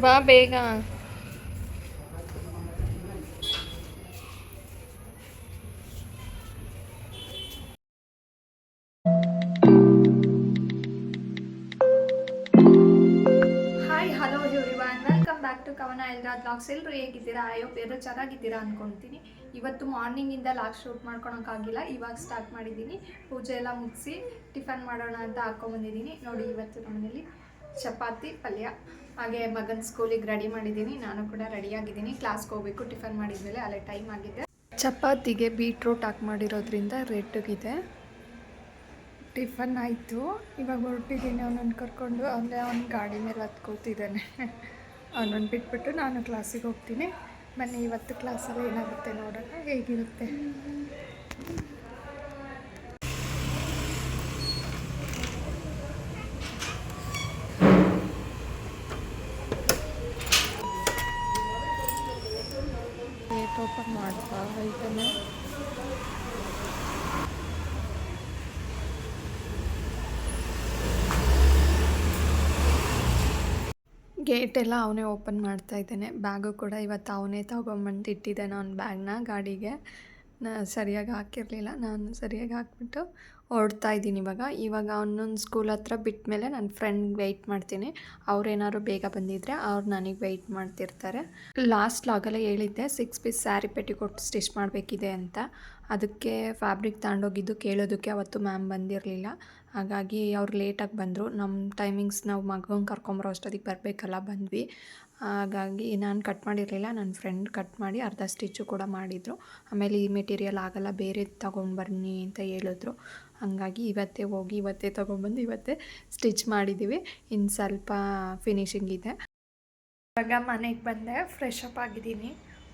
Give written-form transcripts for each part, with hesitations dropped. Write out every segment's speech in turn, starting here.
ಬಾ ಬೇಗ. Hi hello everyone, welcome back to Kavana Elraj blogs. ಎಲ್ಲರೂ ಹೇಗಿದ್ದೀರಾ? ಎಲ್ಲರೂ ಚೆನ್ನಾಗಿದ್ದೀರಾ ಅಂದ್ಕೊಳ್ತೀನಿ. ಇವತ್ತು ಮಾರ್ನಿಂಗಿಂದ ಲಾಗ್ ಶೂಟ್ ಮಾಡ್ಕೊಳಕ್ಕಾಗಿಲ್ಲ, ಇವಾಗ ಸ್ಟಾರ್ಟ್ ಮಾಡಿದ್ದೀನಿ. ಪೂಜೆ ಎಲ್ಲ ಮುಗಿಸಿ ಟಿಫನ್ ಮಾಡೋಣ ಅಂತ ಹಾಕ್ಕೊಂಬಂದಿದ್ದೀನಿ. ನೋಡಿ, ಇವತ್ತು ನಮ್ಮನೇಲಿ ಚಪಾತಿ ಪಲ್ಯ, ಹಾಗೆ ಮಗನ ಸ್ಕೂಲಿಗೆ ರೆಡಿ ಮಾಡಿದ್ದೀನಿ. ನಾನು ಕೂಡ ರೆಡಿಯಾಗಿದ್ದೀನಿ, ಕ್ಲಾಸ್ಗೆ ಹೋಗಬೇಕು. ಟಿಫನ್ ಮಾಡಿದ್ಮೇಲೆ ಅಲ್ಲೇ ಟೈಮ್ ಆಗಿದೆ. ಚಪಾತಿಗೆ ಬೀಟ್ರೂಟ್ ಹಾಕಿ ಮಾಡಿರೋದ್ರಿಂದ ರೆಡ್ಗಿದೆ. ಟಿಫನ್ ಆಯಿತು, ಇವಾಗ ಹೊರಟಿದ್ದೀನಿ. ಅವನನ್ನು ಕರ್ಕೊಂಡು ಅಲ್ಲೇ ಅವ್ನ ಗಾಡಿ ಮೇಲೆ ಹತ್ಕೋತಿದ್ದಾನೆ. ಅವನನ್ನು ಬಿಟ್ಬಿಟ್ಟು ನಾನು ಕ್ಲಾಸಿಗೆ ಹೋಗ್ತೀನಿ. ಬನ್ನಿ, ಇವತ್ತು ಕ್ಲಾಸಲ್ಲಿ ಏನಾಗುತ್ತೆ ನೋಡೋಣ, ಹೇಗಿರುತ್ತೆ. ಗೇಟ್ ಓಪನ್ ಮಾಡ್ತಾ ಇದ್ದಾನೆ. ಗೇಟೆಲ್ಲ ಅವನೇ ಓಪನ್ ಮಾಡ್ತಾ ಇದ್ದಾನೆ. ಬ್ಯಾಗು ಕೂಡ ಇವತ್ತು ಅವನೇ ತೊಗೊಂಬಂದು ಇಟ್ಟಿದ್ದಾನೆ. ಅವ್ನ ಬ್ಯಾಗ್ನ ಗಾಡಿಗೆ ಸರಿಯಾಗಿ ಹಾಕಿರಲಿಲ್ಲ. ನಾನು ಸರಿಯಾಗಿ ಹಾಕ್ಬಿಟ್ಟು ಹೊರಡ್ತಾ ಇದ್ದೀನಿ. ಇವಾಗ ಅವನೊಂದು ಸ್ಕೂಲ್ ಹತ್ರ ಬಿಟ್ಟ ಮೇಲೆ ನನ್ನ ಫ್ರೆಂಡ್ ವೆಯ್ಟ್ ಮಾಡ್ತೀನಿ. ಅವ್ರೇನಾದ್ರು ಬೇಗ ಬಂದಿದ್ದರೆ ಅವ್ರು ನನಗೆ ವೆಯ್ಟ್ ಮಾಡ್ತಿರ್ತಾರೆ. ಲಾಸ್ಟ್ ಲಾಗಲ್ಲೇ ಹೇಳಿದ್ದೆ 6 ಪೀಸ್ ಸ್ಯಾರಿ ಪೆಟಿಕೋಟ್ ಸ್ಟಿಚ್ ಮಾಡಬೇಕಿದೆ ಅಂತ. ಅದಕ್ಕೆ ಫ್ಯಾಬ್ರಿಕ್ ತಗೊಂಡೋಗಿದ್ದು ಕೇಳೋದಕ್ಕೆ ಅವತ್ತು ಮ್ಯಾಮ್ ಬಂದಿರಲಿಲ್ಲ. ಹಾಗಾಗಿ ಅವ್ರು ಲೇಟಾಗಿ ಬಂದರು. ನಮ್ಮ ಟೈಮಿಂಗ್ಸ್ ನಾವು ಮಗನ ಕರ್ಕೊಂಬರೋ ಅಷ್ಟೊತ್ತಿಗೆ ಬರಬೇಕಲ್ಲ, ಬಂದ್ವಿ. ಹಾಗಾಗಿ ನಾನು ಕಟ್ ಮಾಡಿರಲಿಲ್ಲ, ನನ್ನ ಫ್ರೆಂಡ್ ಕಟ್ ಮಾಡಿ ಅರ್ಧ ಸ್ಟಿಚ್ಚು ಕೂಡ ಮಾಡಿದರು. ಆಮೇಲೆ ಈ ಮೆಟೀರಿಯಲ್ ಆಗಲ್ಲ, ಬೇರೆ ತೊಗೊಂಡು ಬನ್ನಿ ಅಂತ ಹೇಳಿದ್ರು. ಹಾಗಾಗಿ ಇವತ್ತೇ ಹೋಗಿ ಇವತ್ತೇ ತೊಗೊಂಬಂದು ಇವತ್ತೇ ಸ್ಟಿಚ್ ಮಾಡಿದ್ದೀವಿ. ಇನ್ನು ಸ್ವಲ್ಪ ಫಿನಿಶಿಂಗ್ ಇದೆ. ಇವಾಗ ಮನೆಗೆ ಬಂದೆ, ಫ್ರೆಶ್ ಅಪ್ ಆಗಿದ್ದೀನಿ.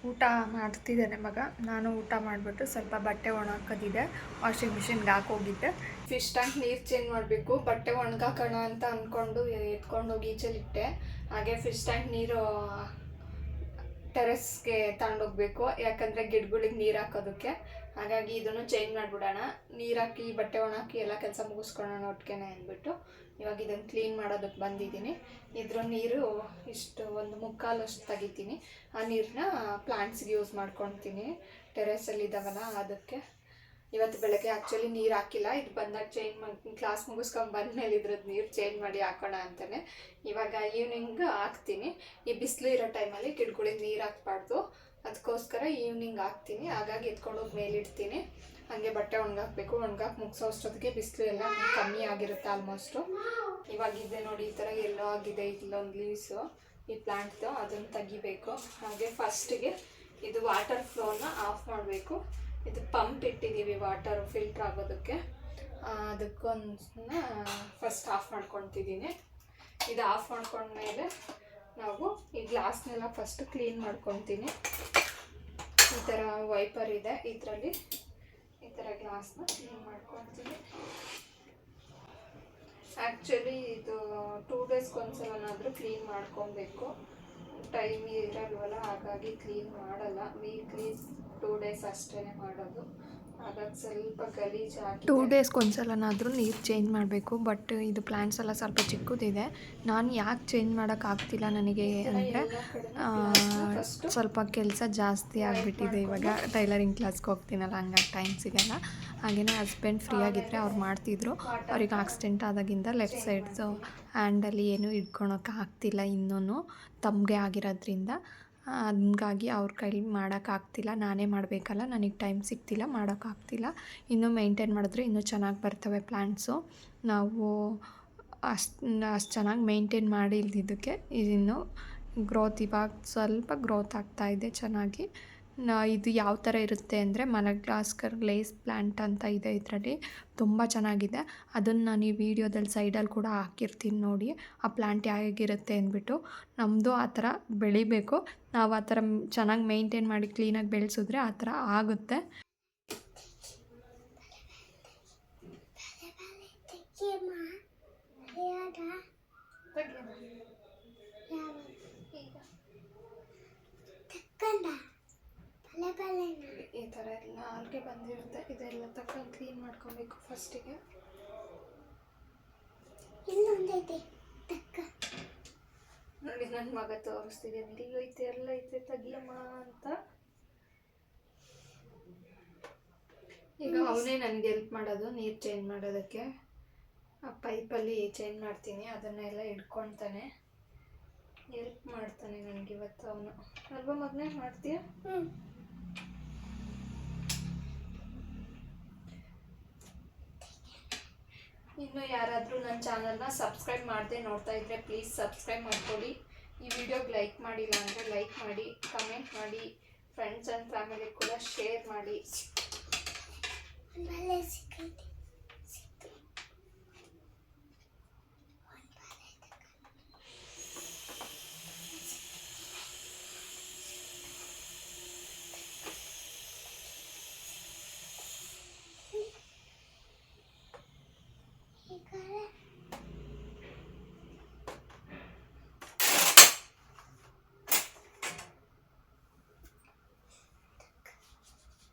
ಊಟ ಮಾಡ್ತಿದ್ದಾನೆ ಮಗ. ನಾನು ಊಟ ಮಾಡಿಬಿಟ್ಟು ಸ್ವಲ್ಪ ಬಟ್ಟೆ ಒಣಹಾಕೋದಿದೆ, ವಾಷಿಂಗ್ ಮಿಷಿನ್ಗೆ ಹಾಕೋಗಿದ್ದೆ. ಫಿಶ್ ಟ್ಯಾಂಕ್ ನೀರು ಚೇಂಜ್ ಮಾಡಬೇಕು. ಬಟ್ಟೆ ಒಣಗಾಕೋಣ ಅಂತ ಅಂದ್ಕೊಂಡು ಎತ್ಕೊಂಡೋಗಿ ಈಚೆಲಿಟ್ಟೆ. ಹಾಗೆ ಫಿಶ್ ಟ್ಯಾಂಕ್ ನೀರು ಟೆರೆಸ್ಗೆ ತಗೊಂಡೋಗ್ಬೇಕು, ಯಾಕಂದರೆ ಗಿಡಗಳಿಗೆ ನೀರು ಹಾಕೋದಕ್ಕೆ. ಹಾಗಾಗಿ ಇದನ್ನು ಚೇಂಜ್ ಮಾಡಿಬಿಡೋಣ, ನೀರು ಹಾಕಿ ಬಟ್ಟೆ ಒಣಹಾಕಿ ಎಲ್ಲ ಕೆಲಸ ಮುಗಿಸ್ಕೊಳ್ಳೋಣ ಒಟ್ಟಿಗೆ ಅಂದ್ಬಿಟ್ಟು ಇವಾಗ ಇದನ್ನು ಕ್ಲೀನ್ ಮಾಡೋದಕ್ಕೆ ಬಂದಿದ್ದೀನಿ. ಇದ್ರ ನೀರು ಇಷ್ಟು ಒಂದು ಮುಕ್ಕಾಲಷ್ಟು ತೆಗಿತೀನಿ. ಆ ನೀರನ್ನ ಪ್ಲಾಂಟ್ಸ್ಗೆ ಯೂಸ್ ಮಾಡ್ಕೊತೀನಿ, ಟೆರೆಸಲ್ಲಿ ಇದ್ದಾವಲ್ಲ ಅದಕ್ಕೆ. ಇವತ್ತು ಬೆಳಗ್ಗೆ ಆ್ಯಕ್ಚುಲಿ ನೀರು ಹಾಕಿಲ್ಲ, ಇದು ಬಂದಾಗ ಚೇಂಜ್ ಮಾಡಿ ಕ್ಲಾಸ್ ಮುಗಿಸ್ಕೊಂಡು ಬಂದಮೇಲೆ ಇದ್ರದ್ದು ನೀರು ಚೇಂಜ್ ಮಾಡಿ ಹಾಕೋಣ ಅಂತಲೇ ಇವಾಗ ಈವ್ನಿಂಗ್ ಹಾಕ್ತೀನಿ. ಈ ಬಿಸಿಲು ಇರೋ ಟೈಮಲ್ಲಿ ಗಿಡಗಳಿಗೆ ನೀರು ಹಾಕ್ಬಾರ್ದು, ಅದಕ್ಕೋಸ್ಕರ ಈವ್ನಿಂಗ್ ಹಾಕ್ತೀನಿ. ಹಾಗಾಗಿ ಎತ್ಕೊಂಡೋಗಿ ಮೇಲಿಡ್ತೀನಿ. ಹಾಗೆ ಬಟ್ಟೆ ಒಣಗಾಕಬೇಕು. ಒಣಗಾಕಿ ಮುಗಿಸೋ ಅಷ್ಟೊತ್ತಿಗೆ ಬಿಸಿಲು ಎಲ್ಲ ಕಮ್ಮಿ ಆಗಿರುತ್ತೆ ಆಲ್ಮೋಸ್ಟು. ಇವಾಗ ಇದೆ ನೋಡಿ, ಈ ಥರ ಎಲ್ಲೋ ಆಗಿದೆ ಇಲ್ಲೊಂದು ಲೀವ್ಸು ಈ ಪ್ಲ್ಯಾಂಟ್ದು, ಅದನ್ನು ತೆಗಿಬೇಕು. ಹಾಗೆ ಫಸ್ಟಿಗೆ ಇದು ವಾಟರ್ ಫ್ಲೋನ ಆಫ್ ಮಾಡಬೇಕು. ಇದು ಪಂಪ್ ಇಟ್ಟಿದ್ದೀವಿ ವಾಟರ್ ಫಿಲ್ಟ್ರ್ ಆಗೋದಕ್ಕೆ, ಅದಕ್ಕೊಂದು ಫಸ್ಟ್ ಆಫ್ ಮಾಡ್ಕೊತಿದ್ದೀನಿ. ಇದು ಆಫ್ ಮಾಡ್ಕೊಂಡ್ಮೇಲೆ ನಾವು ಈ ಗ್ಲಾಸ್ನೆಲ್ಲ ಫಸ್ಟ್ ಕ್ಲೀನ್ ಮಾಡ್ಕೊತೀನಿ. ಈ ಥರ ವೈಪರ್ ಇದೆ, ಇದರಲ್ಲಿ ಈ ಥರ ಗ್ಲಾಸ್ನ ಕ್ಲೀನ್ ಮಾಡ್ಕೊತೀನಿ. ಆ್ಯಕ್ಚುಲಿ ಇದು 2 ಡೇಸ್ಗೆ ಒಂದ್ಸಲನಾದರೂ ಕ್ಲೀನ್ ಮಾಡ್ಕೊಬೇಕು. ಟೈಮ್ ಇರಲ್ವಲ್ಲ, ಹಾಗಾಗಿ ಕ್ಲೀನ್ ಮಾಡಲ್ಲ. ವೀಕ್ಲಿ 2 ಡೇಸ್ ಅಷ್ಟೇ ಮಾಡೋದು. ಹಾಗಾಗಿ ಸ್ವಲ್ಪ ಗಲೀಜಾಗಿ 2 ಡೇಸ್ಗೆ ಒಂದ್ಸಲನಾದರೂ ನೀರು ಚೇಂಜ್ ಮಾಡಬೇಕು. ಬಟ್ ಇದು ಪ್ಲ್ಯಾಂಟ್ಸ್ ಎಲ್ಲ ಸ್ವಲ್ಪ ಚಿಕ್ಕದಿದೆ. ನಾನು ಯಾಕೆ ಚೇಂಜ್ ಮಾಡೋಕ್ಕಾಗ್ತಿಲ್ಲ ನನಗೆ ಅಂದರೆ ಸ್ವಲ್ಪ ಕೆಲಸ ಜಾಸ್ತಿ ಆಗಿಬಿಟ್ಟಿದೆ. ಇವಾಗ ಟೈಲರಿಂಗ್ ಕ್ಲಾಸ್ಗೆ ಹೋಗ್ತೀನಲ್ಲ, ಹಂಗಾಗಿ ಟೈಮ್ ಸಿಗೋಲ್ಲ. ಹಾಗೆಯೇ ಹಸ್ಬೆಂಡ್ ಫ್ರೀ ಆಗಿದ್ದರೆ ಅವ್ರು ಮಾಡ್ತಿದ್ರು. ಅವ್ರಿಗೆ ಆಕ್ಸಿಡೆಂಟ್ ಆದಾಗಿಂದ ಲೆಫ್ಟ್ ಸೈಡ್ಸು ಹ್ಯಾಂಡಲ್ಲಿ ಏನೂ ಹಿಡ್ಕೊಳಕ್ಕೆ ಆಗ್ತಿಲ್ಲ, ಇನ್ನೂ ತಮಗೆ ಆಗಿರೋದ್ರಿಂದ. ಹಂಗಾಗಿ ಅವ್ರ ಕೈಲಿ ಮಾಡೋಕ್ಕಾಗ್ತಿಲ್ಲ, ನಾನೇ ಮಾಡಬೇಕಲ್ಲ, ನನಗೆ ಟೈಮ್ ಸಿಗ್ತಿಲ್ಲ, ಮಾಡೋಕ್ಕಾಗ್ತಿಲ್ಲ. ಇನ್ನೂ ಮೇಂಟೈನ್ ಮಾಡಿದ್ರೆ ಇನ್ನೂ ಚೆನ್ನಾಗಿ ಬರ್ತವೆ ಪ್ಲ್ಯಾಂಟ್ಸು. ನಾವು ಅಷ್ಟು ಚೆನ್ನಾಗಿ ಮೇಂಟೈನ್ ಮಾಡಿ ಇಲ್ದಿದ್ದಕ್ಕೆ ಇನ್ನು ಗ್ರೋತ್ ಇವಾಗ ಸ್ವಲ್ಪ ಗ್ರೋತ್ ಆಗ್ತಾಯಿದೆ ಚೆನ್ನಾಗಿ. ಇದು ಯಾವ ಥರ ಇರುತ್ತೆ ಅಂದರೆ ಮಲಗ್ಲಾಸ್ಕರ್ ಗ್ಲೇಸ್ ಪ್ಲ್ಯಾಂಟ್ ಅಂತ ಇದೆ ಇದರಲ್ಲಿ, ತುಂಬ ಚೆನ್ನಾಗಿದೆ. ಅದನ್ನು ನಾನು ಈ ವಿಡಿಯೋದಲ್ಲಿ ಸೈಡಲ್ಲಿ ಕೂಡ ಹಾಕಿರ್ತೀನಿ ನೋಡಿ, ಆ ಪ್ಲ್ಯಾಂಟ್ ಹೇಗಿರುತ್ತೆ ಅಂದ್ಬಿಟ್ಟು. ನಮ್ಮದು ಆ ಥರ ಬೆಳಿಬೇಕು, ನಾವು ಆ ಥರ ಚೆನ್ನಾಗಿ ಮೇಂಟೈನ್ ಮಾಡಿ ಕ್ಲೀನಾಗಿ ಬೆಳೆಸಿದ್ರೆ ಆ ಥರ ಆಗುತ್ತೆ. ಈ ಥರ ಎಲ್ಲ ಆಲ್ಗೆ ಬಂದಿರುತ್ತೆ, ಇದೆಲ್ಲ ತಗೊಂಡು ಕ್ಲೀನ್ ಮಾಡ್ಕೊಬೇಕು ಫಸ್ಟಿಗೆ. ಇನ್ನೊಂದೈತೆ ತಕ್ಕ ನೋಡಿ ನನ್ನ ಮಗ ತೋರಿಸ್ತಿದ್ದೀನಿ, ಇಲ್ಲಿ ಐತೆ ಎಲ್ಲ ಐತೆ ತೆಗಿಯಮ್ಮ ಅಂತ. ಈಗ ಅವನೇ ನನಗೆ ಹೆಲ್ಪ್ ಮಾಡೋದು ನೀರು ಚೇಂಜ್ ಮಾಡೋದಕ್ಕೆ. ಆ ಪೈಪಲ್ಲಿ ಚೇಂಜ್ ಮಾಡ್ತೀನಿ, ಅದನ್ನೆಲ್ಲ ಹಿಡ್ಕೊತಾನೆ, ಹೆಲ್ಪ್ ಮಾಡ್ತಾನೆ ನನಗಿವತ್ತು ಅವನು. ಅಲ್ವಾ ಮಗನೇ, ಮಾಡ್ತೀಯ? ಇನ್ನು ಯಾರಾದರೂ ನನ್ನ ಚಾನಲ್ನ ಸಬ್ಸ್ಕ್ರೈಬ್ ಮಾಡದೆ ನೋಡ್ತಾ ಇದ್ದರೆ ಪ್ಲೀಸ್ ಸಬ್ಸ್ಕ್ರೈಬ್ ಮಾಡ್ಕೊಳ್ಳಿ. ಈ ವಿಡಿಯೋಗೆ ಲೈಕ್ ಮಾಡಿಲ್ಲ ಅಂದರೆ ಲೈಕ್ ಮಾಡಿ, ಕಮೆಂಟ್ ಮಾಡಿ, ಫ್ರೆಂಡ್ಸ್ ಆ್ಯಂಡ್ ಫ್ಯಾಮಿಲಿ ಕೂಡ ಶೇರ್ ಮಾಡಿ.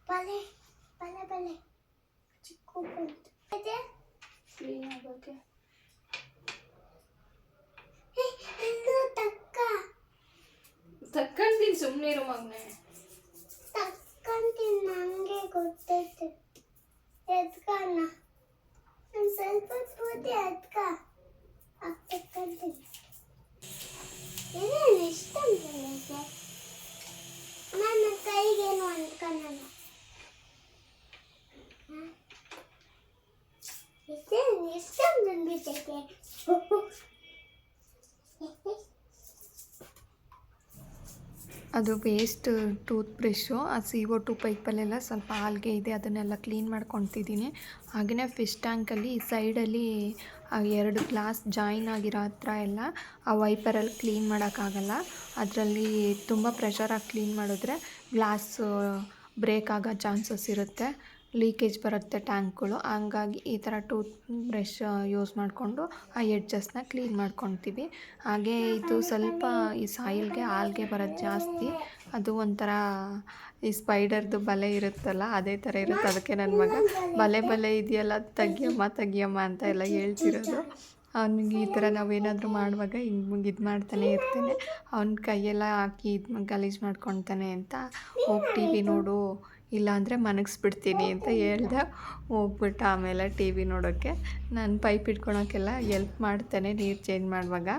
ಬಲೆ ಬಲೆ ಬಲೆ ಚಿಕ್ಕ ಕ್ಲೀನ್ ಆಗೋಕ್ಕೆ ತಕ್ಕಂತೀನಿ, ಸುಮ್ಮನೆ ಇರು ಮಗನೇ. ತಕ್ಕಂತೀನಿ, ನಂಗೆ ಗೊತ್ತೈತೆ. ಎದ್ಕಣ್ಣ ಸ್ವಲ್ಪ ಬೂದಿ ಎದ್ಕ ತಕ್ಕಂತೀನಿ. ಏನೇನು ಇಷ್ಟ ನನಗೆ, ನನ್ನ ಕೈಗೇನು ಅಂದ್ಕೊಳ್ಳೋಣ. ಇಷ್ಟ ಬಂದ್ಬಿಟ್ಟೈತೆ. ಅದು ವೇಸ್ಟ್ ಟೂತ್ ಬ್ರಷು. ಆ CO2 ಪೈಪಲ್ಲೆಲ್ಲ ಸ್ವಲ್ಪ ಆಲ್ಗೆ ಇದೆ, ಅದನ್ನೆಲ್ಲ ಕ್ಲೀನ್ ಮಾಡ್ಕೊತಿದ್ದೀನಿ. ಹಾಗೆಯೇ ಫಿಶ್ ಟ್ಯಾಂಕಲ್ಲಿ ಸೈಡಲ್ಲಿ 2 ಗ್ಲಾಸ್ ಜಾಯಿನ್ ಆಗಿರೋ ಹತ್ರ ಎಲ್ಲ ಆ ವೈಪರಲ್ಲಿ ಕ್ಲೀನ್ ಮಾಡೋಕ್ಕಾಗಲ್ಲ. ಅದರಲ್ಲಿ ತುಂಬ ಪ್ರೆಷರಾಗಿ ಕ್ಲೀನ್ ಮಾಡಿದ್ರೆ ಗ್ಲಾಸು ಬ್ರೇಕ್ ಆಗೋ ಚಾನ್ಸಸ್ ಇರುತ್ತೆ, ಲೀಕೇಜ್ ಬರುತ್ತೆ ಟ್ಯಾಂಕ್ಗಳು. ಹಂಗಾಗಿ ಈ ಥರ ಟೂತ್ ಬ್ರಷ್ ಯೂಸ್ ಮಾಡಿಕೊಂಡು ಆ ಎಡ್ಜಸ್ನ ಕ್ಲೀನ್ ಮಾಡ್ಕೊತೀವಿ. ಹಾಗೆ ಇದು ಸ್ವಲ್ಪ ಈ ಸಾಯಿಲ್ಗೆ ಆಲ್ಗೆ ಬರೋದು ಜಾಸ್ತಿ. ಅದು ಒಂಥರ ಈ ಸ್ಪೈಡರ್ದು ಬಲೆ ಇರುತ್ತಲ್ಲ, ಅದೇ ಥರ ಇರುತ್ತೆ. ಅದಕ್ಕೆ ನನ್ನ ಮಗ ಬಲೆ ಇದೆಯಲ್ಲ ತೆಗಿಯಮ್ಮ ಅಂತ ಎಲ್ಲ ಹೇಳ್ತಿರೋದು. ಅವ್ನಿಗೆ ಈ ಥರ ನಾವೇನಾದರೂ ಮಾಡುವಾಗ ಹಿಂಗೆ ಇದು ಮಾಡ್ತಾನೆ ಇರ್ತಾನೆ. ಅವ್ನ ಕೈಯೆಲ್ಲ ಹಾಕಿ ಗಲೀಜು ಮಾಡ್ಕೊತಾನೆ ಅಂತ ಹೋಗಿ ಟಿ ವಿ ನೋಡು, ಇಲ್ಲಾಂದರೆ ಮನಗಿಸ್ಬಿಡ್ತೀನಿ ಅಂತ ಹೇಳ್ದೆ. ಹೋಗ್ಬಿಟ್ಟು ಆಮೇಲೆ ಟಿ ವಿ ನೋಡೋಕ್ಕೆ ನಾನು ಪೈಪ್ ಇಟ್ಕೊಳಕ್ಕೆಲ್ಲ ಎಲ್ಪ್ ಮಾಡ್ತಾನೆ ನೀರು ಚೇಂಜ್ ಮಾಡುವಾಗ.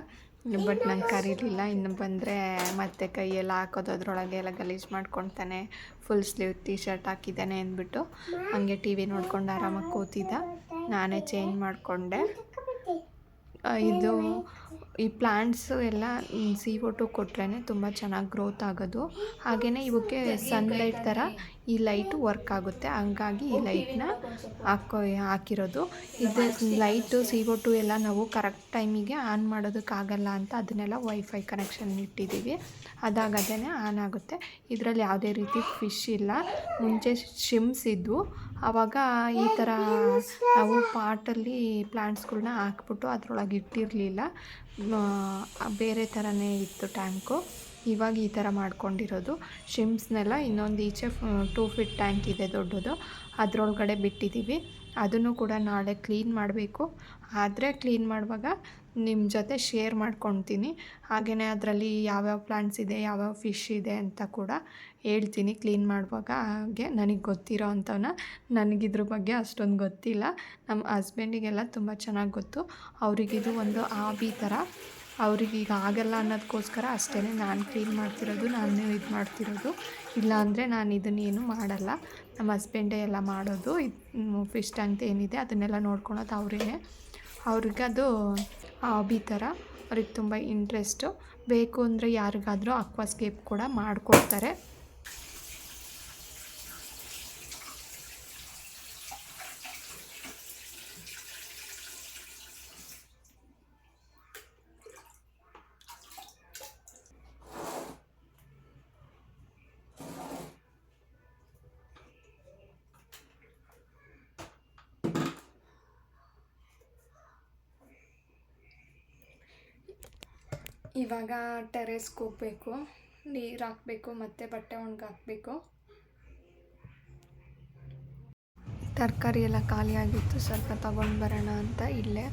ಬಟ್ ನಾನು ಕರೀಲಿಲ್ಲ. ಇನ್ನು ಬಂದರೆ ಮತ್ತೆ ಕೈಯೆಲ್ಲ ಹಾಕೋದು, ಅದರೊಳಗೆ ಎಲ್ಲ ಗಲೀಜು ಮಾಡ್ಕೊತಾನೆ. ಫುಲ್ ಸ್ಲೀವ್ ಟೀ ಶರ್ಟ್ ಹಾಕಿದ್ದಾನೆ ಅಂದ್ಬಿಟ್ಟು ಹಂಗೆ ಟಿ ವಿ ನೋಡ್ಕೊಂಡು ಆರಾಮಾಗಿ ಕೂತಿದ್ದ. ನಾನೇ ಚೇಂಜ್ ಮಾಡಿಕೊಂಡೆ. ಇದು ಈ ಪ್ಲ್ಯಾಂಟ್ಸು ಎಲ್ಲ CO2 ಕೊಟ್ರೇ ತುಂಬ ಚೆನ್ನಾಗಿ ಗ್ರೋತ್ ಆಗೋದು. ಹಾಗೆಯೇ ಇವಕ್ಕೆ ಸನ್ಲೈಟ್ ಥರ ಈ ಲೈಟು ವರ್ಕ್ ಆಗುತ್ತೆ, ಹಂಗಾಗಿ ಈ ಲೈಟ್ನ ಹಾಕಿರೋದು. ಇದು ಲೈಟು CO2 ಎಲ್ಲ ನಾವು ಕರೆಕ್ಟ್ ಟೈಮಿಗೆ ಆನ್ ಮಾಡೋದಕ್ಕಾಗಲ್ಲ ಅಂತ ಅದನ್ನೆಲ್ಲ ವೈಫೈ ಕನೆಕ್ಷನ್ ಇಟ್ಟಿದ್ದೀವಿ. ಅದಾಗದೇ ಆನ್ ಆಗುತ್ತೆ. ಇದರಲ್ಲಿ ಯಾವುದೇ ರೀತಿ ಫಿಶ್ ಇಲ್ಲ. ಮುಂಚೆ ಶಿಮ್ಸ್ ಇದ್ವು, ಆವಾಗ ಈ ಥರ ನಾವು ಪಾಟಲ್ಲಿ ಪ್ಲ್ಯಾಂಟ್ಸ್ಗಳ್ನ ಹಾಕ್ಬಿಟ್ಟು ಅದರೊಳಗೆ ಇಟ್ಟಿರಲಿಲ್ಲ, ಬೇರೆ ಥರನೇ ಇತ್ತು ಟ್ಯಾಂಕು. ಇವಾಗ ಈ ಥರ ಮಾಡ್ಕೊಂಡಿರೋದು. ಶಿಮ್ಸ್ನೆಲ್ಲ ಇನ್ನೊಂದು ಈಚೆ 2 ಫೀಟ್ ಟ್ಯಾಂಕ್ ಇದೆ ದೊಡ್ಡದು, ಅದರೊಳಗಡೆ ಬಿಟ್ಟಿದ್ದೀವಿ. ಅದನ್ನು ಕೂಡ ನಾಳೆ ಕ್ಲೀನ್ ಮಾಡಬೇಕು. ಆದರೆ ಕ್ಲೀನ್ ಮಾಡುವಾಗ ನಿಮ್ಮ ಜೊತೆ ಶೇರ್ ಮಾಡ್ಕೊತೀನಿ. ಹಾಗೆಯೇ ಅದರಲ್ಲಿ ಯಾವ್ಯಾವ ಪ್ಲ್ಯಾಂಟ್ಸ್ ಇದೆ, ಯಾವ್ಯಾವ ಫಿಶ್ ಇದೆ ಅಂತ ಕೂಡ ಹೇಳ್ತೀನಿ ಕ್ಲೀನ್ ಮಾಡುವಾಗ. ಹಾಗೆ ನನಗೆ ಗೊತ್ತಿರೋ ಅಂಥವನ್ನ, ನನಗಿದ್ರ ಬಗ್ಗೆ ಅಷ್ಟೊಂದು ಗೊತ್ತಿಲ್ಲ. ನಮ್ಮ ಹಸ್ಬೆಂಡಿಗೆಲ್ಲ ತುಂಬ ಚೆನ್ನಾಗಿ ಗೊತ್ತು. ಅವರಿಗಿದು ಒಂದು ಹಾಬಿ ಥರ. ಅವ್ರಿಗೀಗ ಆಗಲ್ಲ ಅನ್ನೋದಕ್ಕೋಸ್ಕರ ಅಷ್ಟೇ ನಾನು ಕ್ಲೀನ್ ಮಾಡ್ತಿರೋದು, ನಾನು ಇದು ಮಾಡ್ತಿರೋದು. ಇಲ್ಲಾಂದರೆ ನಾನು ಇದನ್ನೇನು ಮಾಡಲ್ಲ. ನಮ್ಮ ಹಸ್ಬೆಂಡೇ ಎಲ್ಲ ಮಾಡೋದು. ಫಿಶ್ ಟ್ಯಾಂಕ್ ಏನಿದೆ ಅದನ್ನೆಲ್ಲ ನೋಡ್ಕೊಳೋದು ಅವರೇ. ಅವ್ರಿಗದು ಹಾಬಿ ಥರ, ಅವ್ರಿಗೆ ತುಂಬ ಇಂಟ್ರೆಸ್ಟು. ಬೇಕು ಅಂದರೆ ಯಾರಿಗಾದರೂ ಅಕ್ವಾಸ್ಕೇಪ್ ಕೂಡ ಮಾಡಿಕೊಡ್ತಾರೆ. ಇವಾಗ ಟೆರೇಸ್ಗೆ ಹೋಗಬೇಕು, ನೀರು ಹಾಕಬೇಕು, ಮತ್ತು ಬಟ್ಟೆ ಒಣಗಾಕಬೇಕು. ತರಕಾರಿ ಎಲ್ಲ ಖಾಲಿಯಾಗಿತ್ತು, ಸ್ವಲ್ಪ ತಗೊಂಡು ಬರೋಣ ಅಂತ ಇಲ್ಲೇ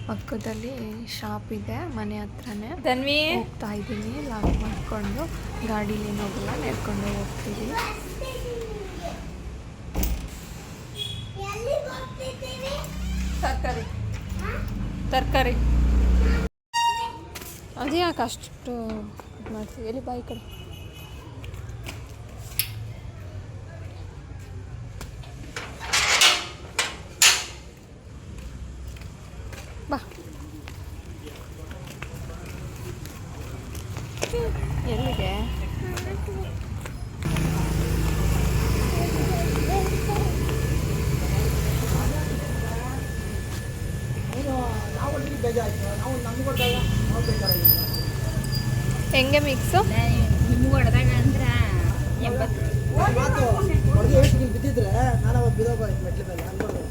ಪಕ್ಕದಲ್ಲಿ ಶಾಪ್ ಇದೆ, ಮನೆ ಹತ್ರನೇ ಹೋಗ್ತಾ ಇದ್ದೀನಿ. ಲಾಕ್ ಮಾಡಿಕೊಂಡು ಗಾಡೀಲಿ ಹೋಗಲ್ಲ, ನಡ್ಕೊಂಡು ಹೋಗ್ತೀವಿ. ತರಕಾರಿ ಅದೇ ಯಾಕೆ ಅಷ್ಟು ಮಾಡ್ತೀವಿ. ಎಲ್ಲಿ ಬಾಯಿ ಕಡೆ ಬಾ. ಎಲ್ಲಿಗೆ? ಹೆಂಗೆ ಮಿಕ್ಸು? ನಿಮ್ಗೆ ಹೊಡೆದಾಗ ಅಂದ್ರೆ 80 ಬಿದ್ದಿದ್ರೆ ನಾನು ಬಿದೋಗ ಮೆಟ್ಲ ಮೇಲೆ ಅನ್ಕೊಂಡು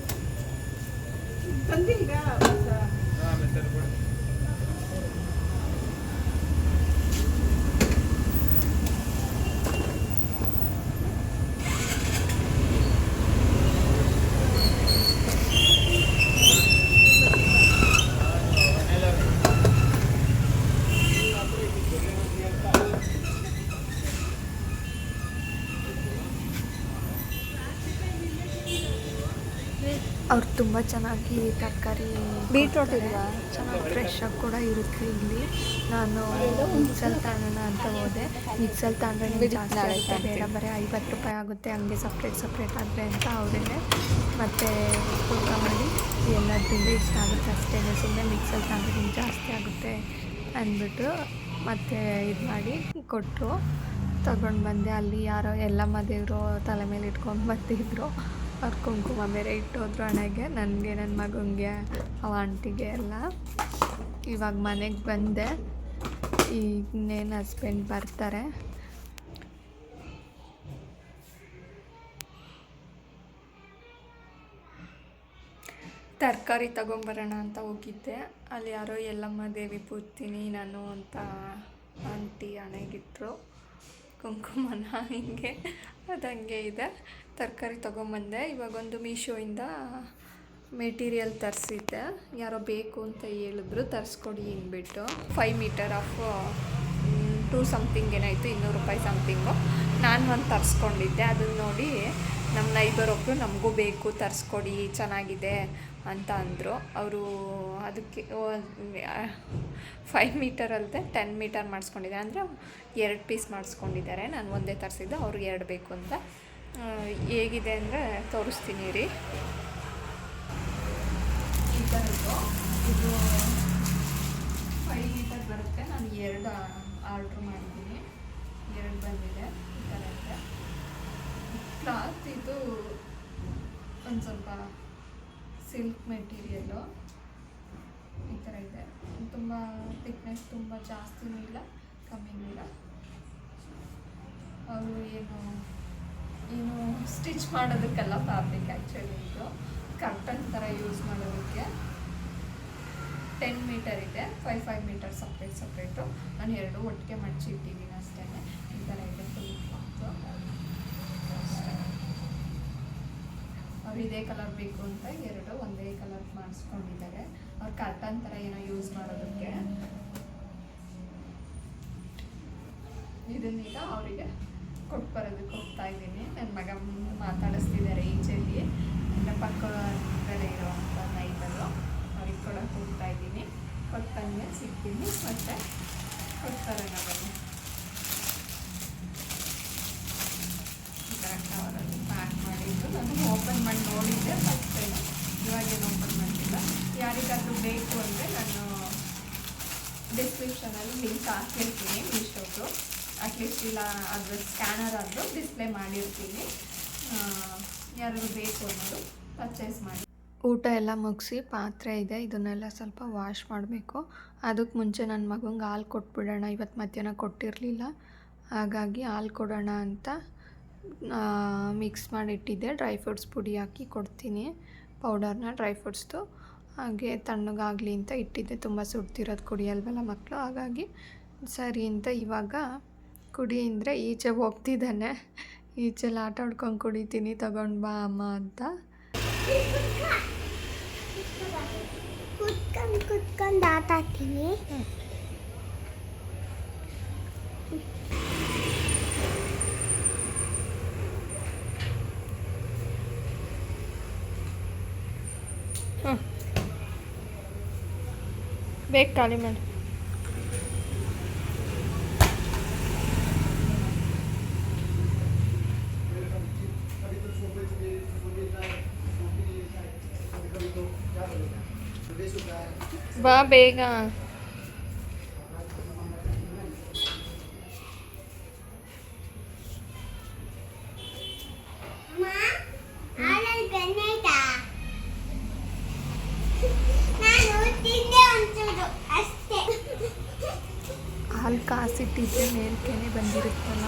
ಅವ್ರು ತುಂಬ ಚೆನ್ನಾಗಿ ತರಕಾರಿ, ಬೀಟ್ರೋಟ್ ಇಲ್ಲ, ಚೆನ್ನಾಗಿ ಫ್ರೆಶ್ಶಾಗಿ ಕೂಡ ಇರುತ್ತೆ ಇಲ್ಲಿ. ನಾನು ಮಿಕ್ಸಲ್ಲಿ ತಗೊಳ್ಳೋಣ ಅಂತ ಹೋದೆ. ಮಿಕ್ಸಲ್ಲಿ ತಗೊಂಡ್ರೆ ಜಾಸ್ತಿ ಆಗುತ್ತೆ, ಬೇಡ ಬರೀ 50 ರೂಪಾಯಿ ಆಗುತ್ತೆ, ಹಂಗೆ ಸಪ್ರೇಟ್ ಆದರೆ ಅಂತ ಅವರೇ ಮತ್ತು ಊಟ ಮಾಡಿ ಎಲ್ಲದರಿಂದ ಇಷ್ಟ ಆಗುತ್ತೆ ಅಷ್ಟೇ. ಸುಮ್ಮನೆ ಮಿಕ್ಸಲ್ಲಿ ತಗೊಂಡ್ರೆ ಜಾಸ್ತಿ ಆಗುತ್ತೆ ಅಂದ್ಬಿಟ್ಟು ಮತ್ತೆ ಇದು ಮಾಡಿ ಕೊಟ್ಟರು. ತಗೊಂಡು ಬಂದೆ. ಅಲ್ಲಿ ಯಾರೋ ಎಲ್ಲಮ್ಮ ದೇವರು ತಲೆ ಮೇಲೆ ಇಟ್ಕೊಂಡು ಬಂದಿದ್ರು. ಅವ್ರು ಕುಂಕುಮ ಬೇರೆ ಇಟ್ಟೋದ್ರು ಹಣೆಗೆ, ನನಗೆ, ನನ್ನ ಮಗನಿಗೆ, ಅವ ಆಂಟಿಗೆ ಎಲ್ಲ. ಇವಾಗ ಮನೆಗೆ ಬಂದೆ. ಇನ್ನೇನು ಹಸ್ಬೆಂಡ್ ಬರ್ತಾರೆ. ತರಕಾರಿ ತಗೊಂಬರೋಣ ಅಂತ ಹೋಗಿದ್ದೆ. ಅಲ್ಲಿ ಯಾರೋ ಎಲ್ಲಮ್ಮ ದೇವಿ ಪೂಜ್ತೀನಿ ನಾನು ಅಂತ ಆಂಟಿ ಹಣೆಗಿಟ್ರು ಕುಂಕುಮನ. ಹಿಂಗೆ ಅದಂಗೆ ಇದೆ. ತರಕಾರಿ ತೊಗೊಂಬಂದೆ. ಇವಾಗೊಂದು ಮೀಶೋಯಿಂದ ಮೆಟೀರಿಯಲ್ ತರಿಸಿದ್ದೆ. ಯಾರೋ ಬೇಕು ಅಂತ ಹೇಳಿದ್ರು, ತರಿಸ್ಕೊಡಿ ಅಂದ್ಬಿಟ್ಟು. 5 ಮೀಟರ್ ಆಫ್ 2 ಸಮಥಿಂಗ್ ಏನಾಯಿತು, 200 ರೂಪಾಯಿ ಸಮಥಿಂಗು. ನಾನು ಒಂದು ತರಿಸ್ಕೊಂಡಿದ್ದೆ. ಅದನ್ನು ನೋಡಿ ನಮ್ಮ ನೈಬರ್ ಒಬ್ಬರು ನಮಗೂ ಬೇಕು ತರಿಸ್ಕೊಡಿ, ಚೆನ್ನಾಗಿದೆ ಅಂತ ಅಂದರು. ಅವರು ಅದಕ್ಕೆ 5 ಮೀಟರ್ ಅಲ್ಲದೆ 10 ಮೀಟರ್ ಮಾಡಿಸ್ಕೊಂಡಿದ್ದಾರೆ. ಅಂದರೆ 2 ಪೀಸ್ ಮಾಡಿಸ್ಕೊಂಡಿದ್ದಾರೆ. ನಾನು ಒಂದೇ ತರಿಸಿದ್ದು, ಅವ್ರಿಗೆ 2 ಬೇಕು ಅಂತ. ಹೇಗಿದೆ ಅಂದರೆ ತೋರಿಸ್ತೀನಿ ರೀ. ಈ ಥರದ್ದು ಇದು 5 ಮೀಟರ್ ಬರುತ್ತೆ. ನಾನು 2 ಆರ್ಡ್ರ್ ಮಾಡಿದ್ದೀನಿ, 2 ಬಂದಿದೆ. ಈ ಥರ ಇದೆ ಕ್ಲಾತ್. ಇದು ಒಂದು ಸ್ವಲ್ಪ ಸಿಲ್ಕ್ ಮೆಟೀರಿಯಲ್ಲು ಈ ಥರ ಇದೆ. ತುಂಬ ಥಿಕ್ನೆಸ್ ತುಂಬ ಜಾಸ್ತಿನೂ ಇಲ್ಲ, ಕಮ್ಮಿನೂ ಇಲ್ಲ. ಅವರು ಏನು ಸ್ಟಿಚ್ ಮಾಡೋದಕ್ಕೆಲ್ಲ ಫ್ಯಾಬ್ರಿಕ್ ಆ್ಯಕ್ಚುಲಿ ಇದು ಕರ್ಟನ್ ಥರ ಯೂಸ್ ಮಾಡೋದಕ್ಕೆ. 10 ಮೀಟರ್ ಇದೆ, 5 ಮೀಟರ್ ಸಪ್ರೇಟು. ನಾನು 2 ಒಟ್ಟಿಗೆ ಮಡಚಿ ಇಟ್ಟಿದ್ದೀನಿ ಅಷ್ಟೇ. ಈ ಥರ ಇದೆ ಫುಲ್ ಕ್ಲಾತು ಅಷ್ಟೇ. ಅವ್ರು ಇದೇ ಕಲರ್ ಬೇಕು ಅಂತ 2 ಒಂದೇ ಕಲರ್ ಮಾಡಿಸ್ಕೊಂಡಿದ್ದಾರೆ. ಅವ್ರು ಕರ್ಟನ್ ಥರ ಏನೋ ಯೂಸ್ ಮಾಡೋದಕ್ಕೆ. ಇದನ್ನೀಗ ಅವರಿಗೆ ಕೊಟ್ಟು ಬರೋದಕ್ಕೆ ಹೋಗ್ತಾ ಇದ್ದೀನಿ. ನನ್ನ ಮಗ ಮಾತಾಡಿಸ್ತಿದ್ದಾರೆ ಈಚೆಯಲ್ಲಿ, ನನ್ನ ಪಕ್ಕದಲ್ಲೇ ಇರೋವಂಥ ನೈಬರು. ಅವ್ರಿಗೆ ಕೊಡೋಕೆ ಹೋಗ್ತಾ ಇದ್ದೀನಿ. ಕೊಟ್ಟು ಬಂದ್ಮೇಲೆ ಸಿಗ್ತೀನಿ, ಮತ್ತು ಕೊಡ್ತಾರೆ ಬನ್ನಿ. ಈ ಥರ ಕವರಲ್ಲಿ ಪ್ಯಾಕ್ ಮಾಡಿದ್ದು ನಾನು ಓಪನ್ ಮಾಡಿ ನೋಡಿದ್ದೆ ಫಸ್ಟ್ ಟೈಮು. ಇವಾಗೇನು ಓಪನ್ ಮಾಡಿಲ್ಲ. ಯಾರಿಗಾದರೂ ಬೇಕು ಅಂದರೆ ನಾನು ಡಿಸ್ಕ್ರಿಪ್ಷನಲ್ಲಿ ಲಿಂಕ್ ಹಾಕಿರ್ತೀನಿ ಮೀಶೋದು. ಅಟ್ಲೀಸ್ಟ್ ಇಲ್ಲ ಅದ್ರ ಸ್ಕ್ಯಾನರ್ ಆದರೂ ಡಿಸ್ಪ್ಲೇ ಮಾಡಿರ್ತೀನಿ. ಯಾರಾದ್ರು ಬೇಕು ಅನ್ನೋದು ಪರ್ಚೇಸ್ ಮಾಡಿ. ಊಟ ಎಲ್ಲ ಮುಗಿಸಿ ಪಾತ್ರೆ ಇದೆ, ಇದನ್ನೆಲ್ಲ ಸ್ವಲ್ಪ ವಾಶ್ ಮಾಡಬೇಕು. ಅದಕ್ಕೆ ಮುಂಚೆ ನನ್ನ ಮಗಂಗೆ ಹಾಲು ಕೊಟ್ಬಿಡೋಣ. ಇವತ್ತು ಮಧ್ಯಾಹ್ನ ಕೊಟ್ಟಿರಲಿಲ್ಲ, ಹಾಗಾಗಿ ಹಾಲು ಕೊಡೋಣ ಅಂತ ಮಿಕ್ಸ್ ಮಾಡಿಟ್ಟಿದ್ದೆ. ಡ್ರೈ ಫ್ರೂಟ್ಸ್ ಪುಡಿ ಹಾಕಿ ಕೊಡ್ತೀನಿ, ಪೌಡರ್ನ ಡ್ರೈ ಫ್ರೂಟ್ಸ್ದು. ಹಾಗೆ ತಣ್ಣಗಾಗಲಿ ಅಂತ ಇಟ್ಟಿದ್ದೆ. ತುಂಬ ಸುಡ್ತಿರೋದು ಕುಡಿಯಲ್ವಲ್ಲ ಮಕ್ಕಳು, ಹಾಗಾಗಿ ಸರಿ ಅಂತ ಇವಾಗ ಕುಡಿ ಅಂದರೆ ಈಚೆ ಹೋಗ್ತಿದ್ದಾನೆ. ಈಚೆಲ್ಲ ಆಟ ಆಡ್ಕೊಂಡು ಕುಡಿತೀನಿ, ತಗೊಂಡು ಬಾ ಅಮ್ಮ ಅಂತ. ಕುತ್ಕೊಂಡು ಆಟ ಆಡ್ತೀನಿ. ಬೇಗ ಖಾಲಿ ಮಾಡಿ. ಬಾ ಬೇಗ. ಹಾಲಲ್ಲಿ ಬೆಣ್ಣೆ ಐತಾ? ನಾನು ತಿಂದೆ ಒಂಚೂರು ಅಷ್ಟೇ. ಹಾಲು ಕಾಸಿಟ್ಟಿದ್ರೆ ಮೇಲ್ಕೆನೆ ಬಂದಿರುತ್ತಲ್ಲ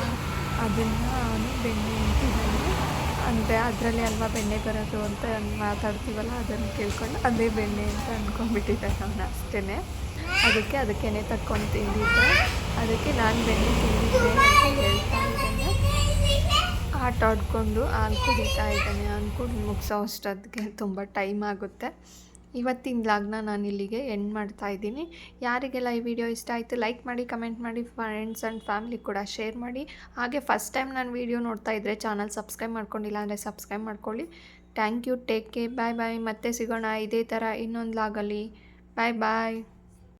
ಅದನ್ನು ಅವನು ಬೆಣ್ಣೆ ಅಂತಿದ್ದಾನೆ. ಅಂದರೆ ಅದರಲ್ಲಿ ಅಲ್ವಾ ಬೆಣ್ಣೆ ಬರೋದು ಅಂತ ಮಾತಾಡ್ತೀವಲ್ಲ ಅದನ್ನು ಕೇಳ್ಕೊಂಡು ಅದೇ ಬೆಣ್ಣೆ ಅಂತ ಅಂದ್ಕೊಂಡ್ಬಿಟ್ಟಿದ್ದಾನೆ ಅವನು ಅಷ್ಟೇ. ಅದಕ್ಕೇನೆ ತಕ್ಕೊಂಡು ತಿಂದಿದ್ದೆ. ಅದಕ್ಕೆ ನಾನು ಬೆಣ್ಣೆ ತಿಂದಿದ್ದೆ ಅಂತ ಹೇಳ್ತಾ ಇದ್ದಾನೆ. ಆಟ ಆಡಿಕೊಂಡು ಹಾಲು ಕುಡಿತಾ ಇದ್ದಾನೆ. ಅಂದ್ಕೊಂಡು ಮುಗಿಸೋ ಅಷ್ಟೊತ್ತಿಗೆ ತುಂಬ ಟೈಮ್ ಆಗುತ್ತೆ. ಇವತ್ತಿನ ವ್ಲಾಗ್ನ ನಾನು ಇಲ್ಲಿಗೆ ಎಂಡ್ ಮಾಡ್ತಾ ಇದ್ದೀನಿ. ಯಾರಿಗೆಲ್ಲ ಈ ವಿಡಿಯೋ ಇಷ್ಟ ಆಯಿತು ಲೈಕ್ ಮಾಡಿ, ಕಮೆಂಟ್ ಮಾಡಿ, ಫ್ರೆಂಡ್ಸ್ ಆ್ಯಂಡ್ ಫ್ಯಾಮಿಲಿ ಕೂಡ ಶೇರ್ ಮಾಡಿ. ಹಾಗೆ ಫಸ್ಟ್ ಟೈಮ್ ನಾನು ವಿಡಿಯೋ ನೋಡ್ತಾ ಇದ್ದರೆ ಚಾನಲ್ ಸಬ್ಸ್ಕ್ರೈಬ್ ಮಾಡ್ಕೊಂಡಿಲ್ಲ ಅಂದರೆ ಸಬ್ಸ್ಕ್ರೈಬ್ ಮಾಡ್ಕೊಳ್ಳಿ. ಥ್ಯಾಂಕ್ ಯು, ಟೇಕ್ ಕೇರ್, ಬಾಯ್ ಬಾಯ್. ಮತ್ತೆ ಸಿಗೋಣ ಇದೇ ಥರ ಇನ್ನೊಂದು ವ್ಲಾಗಲ್ಲಿ. ಬಾಯ್ ಬಾಯ್.